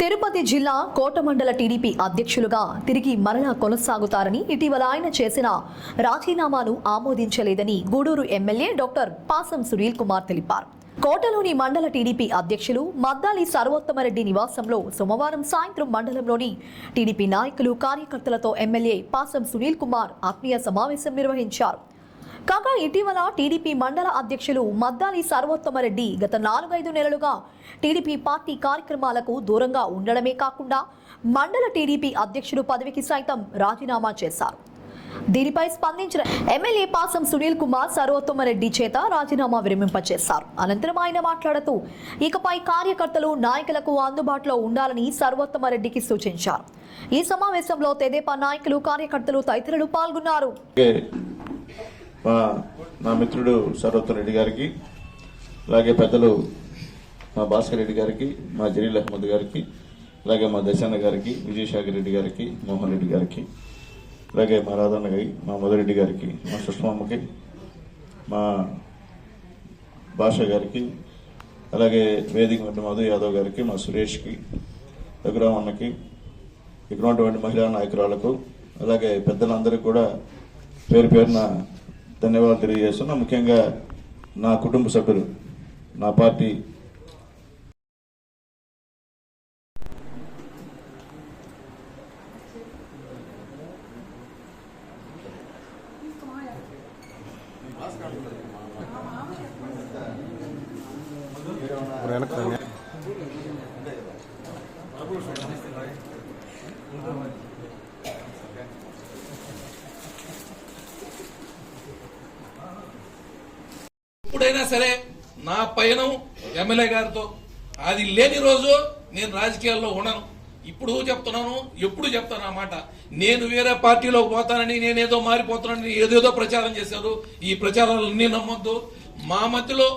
తిరుపతి జిల్లా కోటమండల టీడీపీ అధ్యక్షులుగా తిరిగి మరలా కొనసాగుతారని ఇటీవల ఆయన చేసిన రాజీనామాను ఆమోదించలేదని గూడూరు ఎమ్మెల్యే డాక్టర్ పాసం సునీల్ కుమార్ తెలిపారు. కోటలోని మండల టీడీపీ అధ్యక్షులు మద్దాలి సర్వోత్తమరెడ్డి నివాసంలో సోమవారం సాయంత్రం మండలంలోని టీడీపీ నాయకులు కార్యకర్తలతో ఎమ్మెల్యే పాసం సునీల్ కుమార్ ఆత్మీయ సమావేశం నిర్వహించారు. కాగా ఇటీవల టీడీపీ మండల అధ్యక్షులు మద్దాలి సర్వోత్తమరెడ్డి గత 4-5 నెలలుగా టీడీపీ పార్టీ కార్యక్రమాలకు దూరంగా ఉండడమే కాకుండా మండల టీడీపీ అధ్యక్షుడు పదవికి సైతం రాజీనామా చేశారు. దీనిపై స్పందించిన ఎమ్మెల్యే పాసం సునీల్ కుమార్ సర్వోత్తమరెడ్డి చేత రాజీనామా విరమింపచేశారు. అనంతరం ఆయన మాట్లాడుతూ ఇకపై కార్యకర్తలు నాయకులకు అందుబాటులో ఉండాలని సర్వోత్తమరెడ్డికి సూచించారు. ఈ సమావేశంలో తెదేపా నాయకులు కార్యకర్తలు తదితరులు పాల్గొన్నారు. నా మిత్రుడు సర్వోత్తమ రెడ్డి గారికి, అలాగే పెద్దలు మా భాస్కర్ రెడ్డి గారికి, మా జలీల్ అహ్మద్ గారికి, అలాగే మా దశాన్న గారికి, విజయసాగర్ రెడ్డి గారికి, మోహన్ రెడ్డి గారికి, అలాగే మా రాధన్న గారికి, మా మధురెడ్డి గారికి, మా సుష్మమ్మకి, మా భాష గారికి, అలాగే వేదిక మధు యాదవ్ గారికి, మా సురేష్కి, రఘురామన్నకి, ఇక్కడ ఉన్నటువంటి మహిళా నాయకురాలకు, అలాగే పెద్దలందరికీ కూడా పేరు పేరున ధన్యవాదాలు తెలియజేస్తున్నా. ముఖ్యంగా నా కుటుంబ సభ్యులు, నా పార్టీ ఎప్పుడైనా సరే నా పయనం ఎమ్మెల్యే గారితో, అది లేని రోజు నేను రాజకీయాల్లో ఉండను. ఇప్పుడు చెప్తున్నాను, ఎప్పుడు చెప్తాను ఆ మాట. నేను వేరే పార్టీలోకి పోతానని, నేనేదో మారిపోతానని ఏదేదో ప్రచారం చేశారు. ఈ ప్రచారాలన్నీ నమ్మొద్దు. మా మధ్యలో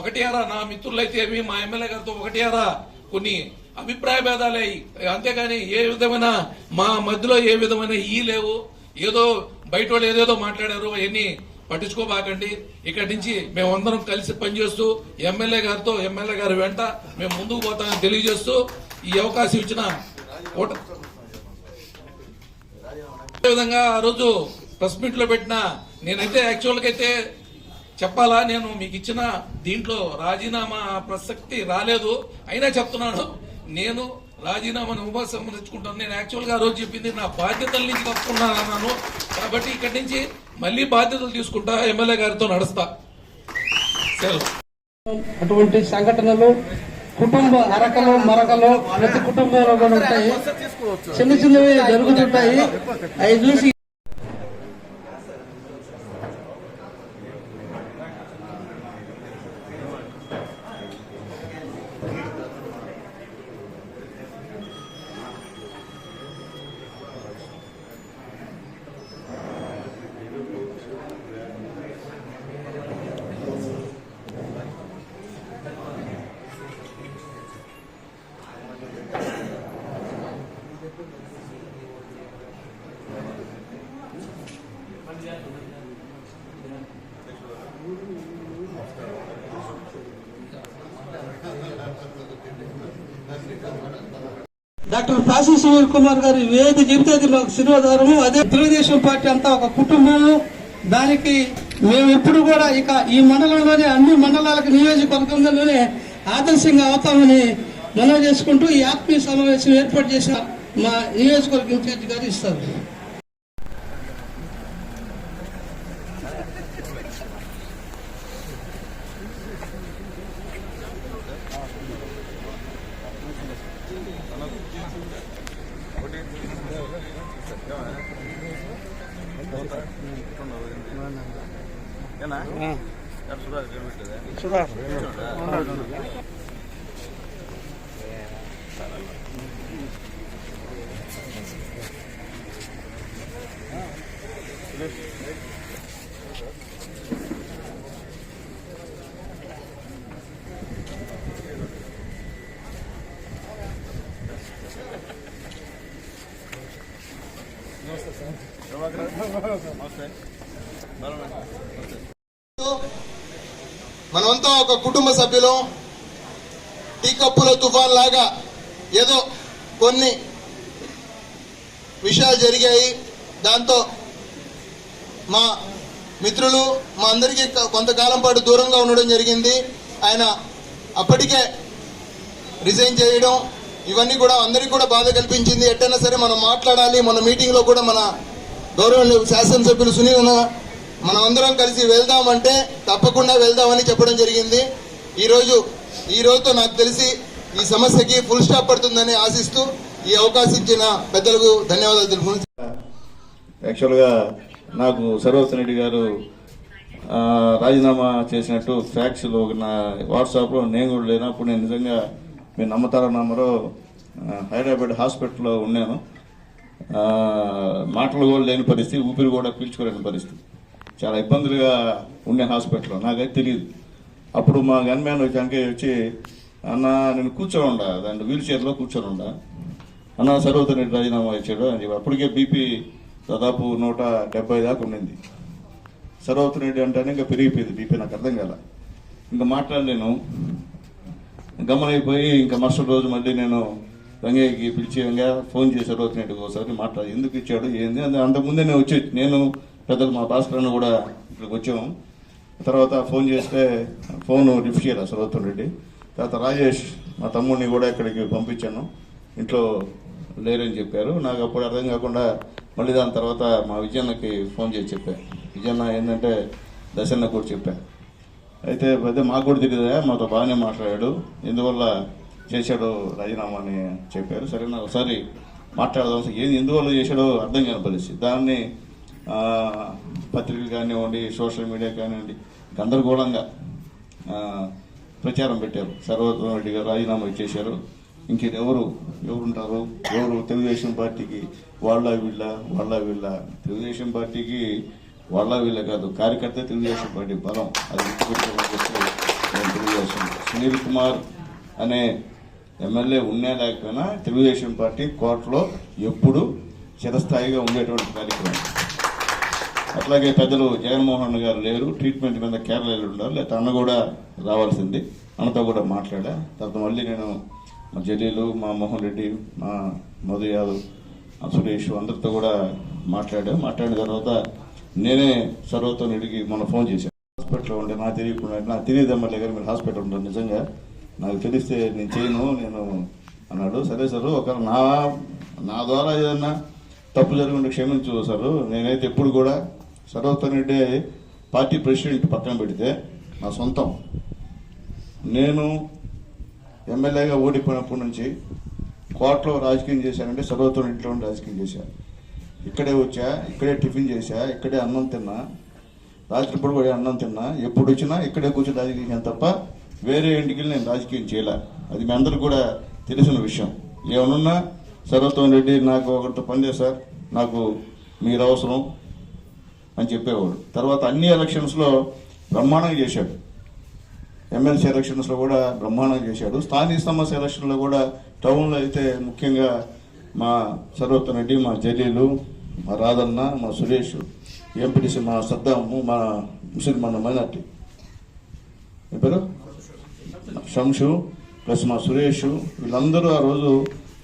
ఒకటి అరా, నా మిత్రులైతే ఏమి, మా ఎమ్మెల్యే గారితో ఒకటి అరా కొన్ని అభిప్రాయ భేదాలే, అంతేగాని ఏ విధమైన మా మధ్యలో ఏ విధమైన లేవు. ఏదో బయట వాళ్ళు ఏదేదో మాట్లాడారు, అవన్నీ పట్టించుకోబాకండి. ఇక్కడి నుంచి మేమందరం కలిసి పనిచేస్తూ ఎమ్మెల్యే గారితో, ఎమ్మెల్యే గారి వెంట మేము ముందుకు పోతామని తెలియజేస్తూ ఈ అవకాశం ఇచ్చిన విధంగా ఆ రోజు ప్రెస్ మీట్ లో పెట్టిన, నేనైతే యాక్చువల్ గా అయితే చెప్పాలా, నేను మీకు ఇచ్చిన దీంట్లో రాజీనామా ప్రసక్తి రాలేదు. అయినా చెప్తున్నాను, నేను రాజీనామాను ఉపసంహరించుకుంటాను. నేను యాక్చువల్ గా ఆ రోజు చెప్పింది నా బాధ్యతల నుంచి తప్పుకున్నాను. కాబట్టి ఇక్కడి నుంచి మళ్ళీ బాధ్యతలు తీసుకుంటా, ఎమ్మెల్యే గారితో నడుస్తా. అటువంటి సంఘటనలు కుటుంబ అరకలు మరకలు ప్రతి కుటుంబంలో కూడా ఉంటాయి. చిన్న చిన్నవి జరుగుతుంటాయి. అవి చూసి డాక్టర్ పాసం సునీల్ కుమార్ గారు ఏది చెబితే అది మాకు శిరోధారము. అదే తెలుగుదేశం పార్టీ అంతా ఒక కుటుంబము. దానికి మేము ఎప్పుడు కూడా ఇక ఈ మండలంలోనే అన్ని మండలాలకు నియోజకవర్గంలోనే ఆదర్శంగా అవుతామని మనవి చేసుకుంటూ ఈ ఆత్మీయ సమావేశం ఏర్పాటు చేసిన మా నియోజకవర్గ ఇన్ఛార్జి గారు ఇస్తారు. మనమంతా ఒక కుటుంబ సభ్యులు. టీ కప్పుల తుఫాన్ లాగా ఏదో కొన్ని విషయాలు జరిగాయి. దాంతో మా మిత్రులు మా అందరికీ కొంతకాలం పాటు దూరంగా ఉండడం జరిగింది. ఆయన అప్పటికే రిజైన్ చేయడం ఇవన్నీ కూడా అందరికీ కూడా బాధ కల్పించింది. ఎట్టైనా సరే మనం మాట్లాడాలి. మన మీటింగ్లో కూడా మన గౌరవ శాసనసభ్యులు సునీల్ మనం అందరం కలిసి వెళ్దామంటే తప్పకుండా వెళ్దామని చెప్పడం జరిగింది. ఈ రోజుతో నాకు తెలిసి ఈ సమస్యకి ఫుల్ స్టాప్ పడుతుందని ఆశిస్తూ ఈ అవకాశం ఇచ్చిన పెద్దలకు ధన్యవాదాలు తెలుపుతున్నాను. యాక్చువల్గా నాకు సర్వోత్తమ రెడ్డి గారు రాజీనామా చేసినట్టు ఫ్యాక్స్లో నా వాట్సాప్లో నేను కూడా లేనప్పుడు నేను నిజంగా మీరు నమ్మతారో నమ్మరో హైదరాబాద్ హాస్పిటల్లో ఉన్నాను. మాటలు కూడా లేని పరిస్థితి, ఊపిరి కూడా పీల్చుకోలేని పరిస్థితి, చాలా ఇబ్బందులుగా ఉండే హాస్పిటల్లో. నాకైతే తెలియదు. అప్పుడు మా గన్మ్యాన్ వచ్చి అన్న నేను కూర్చొని ఉండా, దాని వీల్ చైర్లో కూర్చొని ఉండా, అన్న సర్వోత్తమ రెడ్డి రాజీనామా ఇచ్చాడు అని చెప్పి. అప్పటికే బీపీ దాదాపు 170 దాకా ఉండింది. సర్వోత్తమ రెడ్డి అంటేనే ఇంకా పెరిగిపోయింది బీపీ. నాకు అర్థం కాల, ఇంకా మాట్లాడలేను, గమనైపోయి ఇంకా మరుసటి రోజు మళ్ళీ నేను రంగయ్యకి పిలిచి ఫోన్ చేసి సర్వోత్తమ రెడ్డికి ఒకసారి మాట్లాడి ఎందుకు ఇచ్చాడు ఏంది అని. అంతకుముందే నేను పెద్దలు మా భాస్కర్ కూడా ఇక్కడికి వచ్చాము. తర్వాత ఫోన్ చేస్తే ఫోన్ లిఫ్ట్ చేయాలి సర్వోత్తమ రెడ్డి. తర్వాత రాజేష్ మా తమ్ముడిని కూడా ఇక్కడికి పంపించాను, ఇంట్లో లేరని చెప్పారు. నాకు అప్పుడు అర్థం కాకుండా మళ్ళీ దాని తర్వాత మా విజయన్నకి ఫోన్ చేసి చెప్పాను. విజయన్న ఏంటంటే దశన్న కూడా చెప్పాను. అయితే పెద్ద మాకు కూడా తెలియదా, మాతో బాగానే మాట్లాడాడు, ఎందువల్ల చేశాడో రాజీనామా అని చెప్పారు. సరే నాకు ఒకసారి మాట్లాడదాం, ఏది ఎందువల్ల చేశాడో అర్థం కాని పరిస్థితి. దాన్ని పత్రికలు కానివ్వండి, సోషల్ మీడియా కానివ్వండి, గందరగోళంగా ప్రచారం పెట్టారు. సర్వోత్తమ రెడ్డి గారు రాజీనామా ఇచ్చేశారు, ఇంకేది ఎవరుంటారు, ఎవరు తెలుగుదేశం పార్టీకి వాళ్ళ వీళ్ళ తెలుగుదేశం పార్టీకి వాళ్ళ వీళ్ళ కాదు, కార్యకర్త తెలుగుదేశం పార్టీ బలం. అది గుర్తుపెట్టుకోవాలని చెప్పి నేను తెలుగుదేశం సునీల్ కుమార్ అనే ఎమ్మెల్యే ఉన్నా లేకపోయినా తెలుగుదేశం పార్టీ కోర్టులో ఎప్పుడు చిరస్థాయిగా ఉండేటువంటి కార్యక్రమం. అట్లాగే పెద్దలు జగన్మోహన్ గారు లేరు, ట్రీట్మెంట్ మీద కేరళలో ఉండాలి, లేకపోతే అన్న కూడా రావాల్సింది. అన్నతో కూడా మాట్లాడా. తర్వాత మళ్ళీ నేను మా జలీలు, మా మోహన్ రెడ్డి, మా మధు యాదవ్, సురేష్ అందరితో కూడా మాట్లాడిన తర్వాత నేనే సర్వోత్తమ రెడ్డికి మొన్న ఫోన్ చేశాను. హాస్పిటల్లో ఉండే నాకు తెలియదు ఎమ్మెల్యే గారు మీరు హాస్పిటల్ ఉంటారు, నిజంగా నాకు తెలిస్తే నేను చేయను నేను అన్నాడు. సరే సార్, ఒక నా ద్వారా ఏదన్నా తప్పు జరుగుంటే క్షమించు సార్. నేనైతే ఎప్పుడు కూడా సర్వోత్తమ రెడ్డి పార్టీ ప్రెసిడెంట్ పక్కన పెడితే నా సొంతం. నేను ఎమ్మెల్యేగా ఓడిపోయినప్పటి నుంచి కోర్టులో రాజకీయం చేశానంటే సర్వోత్తమ ఇంట్లో రాజకీయం చేశాను. ఇక్కడే వచ్చా, ఇక్కడే టిఫిన్ చేశా, ఇక్కడే అన్నం తిన్నా, రాత్రిపూట కూడా అన్నం తిన్నా, ఎప్పుడు వచ్చినా ఇక్కడే కూర్చొని రాజకీయం చేశాను తప్ప వేరే ఇంటికి నేను రాజకీయం చేయలే. అది మీ అందరికి కూడా తెలిసిన విషయం. ఏమనున్నా సర్వోత్తమ రెడ్డి నాకు ఒకరితో పనిచేశారు, నాకు మీరు అవసరం అని చెప్పేవాడు. తర్వాత అన్ని ఎలక్షన్స్లో బ్రహ్మాండంగా చేశాడు. ఎమ్మెల్సీ ఎలక్షన్స్లో కూడా బ్రహ్మాండంగా చేశాడు. స్థానిక సమస్య ఎలక్షన్లో కూడా టౌన్లో అయితే ముఖ్యంగా మా సర్వోత్తమ రెడ్డి, మా జలీలు, మా రాధన్న, మా సురేష్, ఎంపీటీసీ మా సద్దాము, మా ముస్లిం మన మైనార్టీ పేరు శంషు ప్లస్ మా సురేష్, వీళ్ళందరూ ఆ రోజు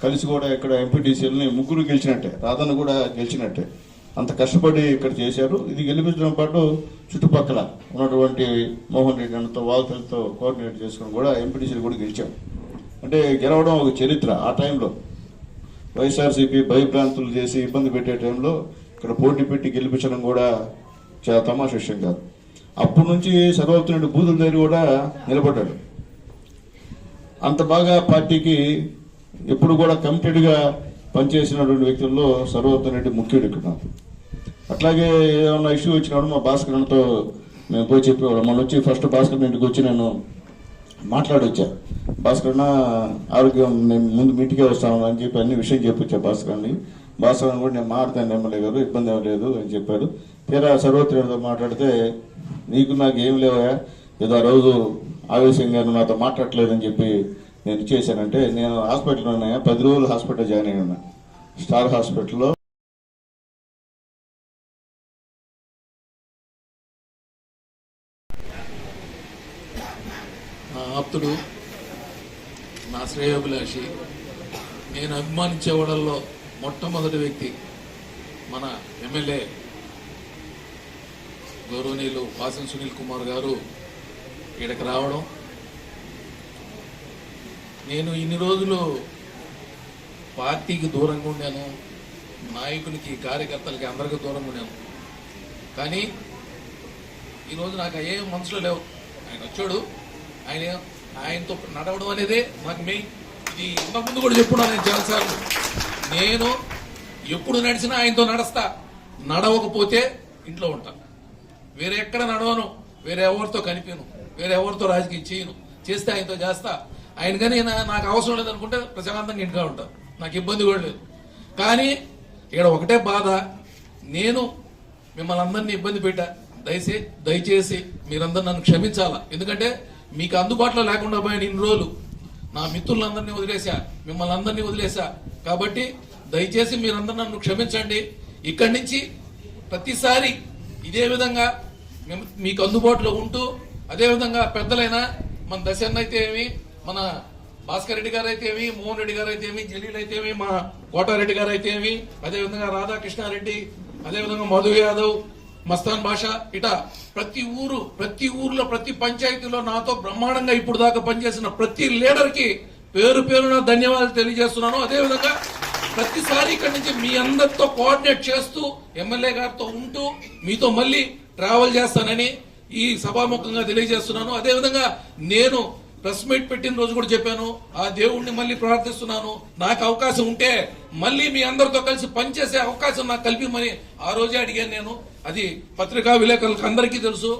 కలిసి కూడా ఇక్కడ ఎంపీటీసీలని ముగ్గురు గెలిచినట్టే, రాధన్న కూడా గెలిచినట్టే. అంత కష్టపడి ఇక్కడ చేశారు. ఇది గెలిపించడం పాటు చుట్టుపక్కల ఉన్నటువంటి మోహన్ రెడ్డి అన్నతో వాళ్ళతో కోఆర్డినేట్ చేసుకుని కూడా ఎంపీటీసీలు కూడా గెలిచాం. అంటే గెలవడం ఒక చరిత్ర. ఆ టైంలో వైఎస్ఆర్సీపీ భయభ్రాంతులు చేసి ఇబ్బంది పెట్టే టైంలో ఇక్కడ పోటీ పెట్టి గెలిపించడం కూడా చాలా తమాషా విషయం కాదు. అప్పటి నుంచి సర్వోత్తమ రెడ్డి బూతుల దగ్గర కూడా నిలబడ్డాడు. అంత బాగా పార్టీకి ఎప్పుడు కూడా కమిటెడ్గా పనిచేసినటువంటి వ్యక్తుల్లో సర్వోత్తమ రెడ్డి ముఖ్యుడు ఇక్కడ. అట్లాగే ఏమన్నా ఇష్యూ వచ్చినప్పుడు మా భాస్కర్ అన్నతో మేము పోయి చెప్పేవాళ్ళం. మొన్న వచ్చి ఫస్ట్ భాస్కర్ ఇంటికి వచ్చి నేను మాట్లాడొచ్చా, భాస్కర్ అన్న ఆరోగ్యం నేను ముందు మీటింగ్కే వస్తాను అని చెప్పి అన్ని విషయం చెప్పొచ్చా భాస్కర్ని. భాస్కర్ కూడా నేను మాట్లాడాను ఎమ్మెల్యే గారు, ఇబ్బంది ఏం లేదు అని చెప్పాడు. తీరా సర్వోత్తమ రెడ్డితో మాట్లాడితే నీకు నాకు ఏం లేవా, ఏదో ఆ రోజు ఆవేశంగా నాతో మాట్లాడలేదని చెప్పి నేను ఇచ్చేసానంటే, నేను హాస్పిటల్లో ఉన్నాయా 10 రోజులు హాస్పిటల్ జాయిన్ అయ్యి ఉన్నా, స్టార్ హాస్పిటల్లో. నా ఆప్తుడు, నా శ్రేయోభిలాషి, నేను అభిమానించే వాళ్ళల్లో మొట్టమొదటి వ్యక్తి మన ఎమ్మెల్యే గౌరవనీయులు పాసం సునీల్ కుమార్ గారు ఇక్కడికి రావడం. నేను ఇన్ని రోజులు పార్టీకి దూరంగా ఉండాను, నాయకునికి కార్యకర్తలకి అందరికీ దూరంగా ఉండాను. కానీ ఈరోజు నాకు ఏ మనసులో లేవు. ఆయన వచ్చాడు, ఆయనతో నడవడం అనేదే నాకు మెయిన్. ఇది ఇంతకుముందు కూడా చెప్పున్నాను నేను చాలాసార్లు. నేను ఎప్పుడు నడిచినా ఆయనతో నడుస్తా, నడవకపోతే ఇంట్లో ఉంటా. వేరే ఎక్కడ నడవను, వేరే ఎవరితో కనిపించను, వేరే ఎవరితో రాజకీయం చేయను. చేస్తే ఆయనతో చేస్తా. ఆయన కానీ నాకు అవసరం లేదనుకుంటే ప్రశాంతంగా ఇంట్లో ఉంటా, నాకు ఇబ్బంది కూడా లేదు. కానీ ఇక్కడ ఒకటే బాధ, నేను మిమ్మల్ని అందరినీ ఇబ్బంది పెట్టా. దయచేసి మీరందరూ నన్ను క్షమించాలా. ఎందుకంటే మీకు అందుబాటులో లేకుండా పోయిన ఇన్ని రోజులు నా మిత్రులందరినీ వదిలేసా, మిమ్మల్ని అందరినీ వదిలేసా. కాబట్టి దయచేసి మీరందరూ నన్ను క్షమించండి. ఇక్కడి నుంచి ప్రతిసారి ఇదే విధంగా మీకు అందుబాటులో ఉంటూ, అదేవిధంగా పెద్దలైన మన దశన్న అయితే ఏమి, మన భాస్కర్ రెడ్డి గారు అయితే ఏమి, మోహన్ రెడ్డి గారు అయితే ఏమి, జలీల్ అయితే ఏమి, మా కోటారెడ్డి గారు అయితే ఏమి, అదేవిధంగా రాధాకృష్ణారెడ్డి, అదేవిధంగా మధు యాదవ్, మస్తాన్ బాషా, ఇట ప్రతి ఊర్లో ప్రతి పంచాయతీలో నాతో బ్రహ్మాండంగా ఇప్పుడు దాకా పనిచేసిన ప్రతి లీడర్ కి పేరు పేరున ధన్యవాదాలు తెలియజేస్తున్నాను. అదేవిధంగా ప్రతిసారి ఇక్కడి నుంచి మీ అందరితో కోఆర్డినేట్ చేస్తూ ఎమ్మెల్యే గారితో ఉంటూ మీతో మళ్ళీ ట్రావెల్ చేస్తానని ఈ సభాముఖంగా తెలియజేస్తున్నాను. అదేవిధంగా నేను ప్రెస్ మీట్ పెట్టిన రోజు కూడా చెప్పాను, ఆ దేవుణ్ణి మళ్ళీ ప్రార్థిస్తున్నాను, నాకు అవకాశం ఉంటే మళ్ళీ మీ అందరితో కలిసి పనిచేసే అవకాశం నాకు కల్పిమని ఆ రోజే అడిగాను నేను. అది పత్రికా విలేకరులకు అందరికీ తెలుసు.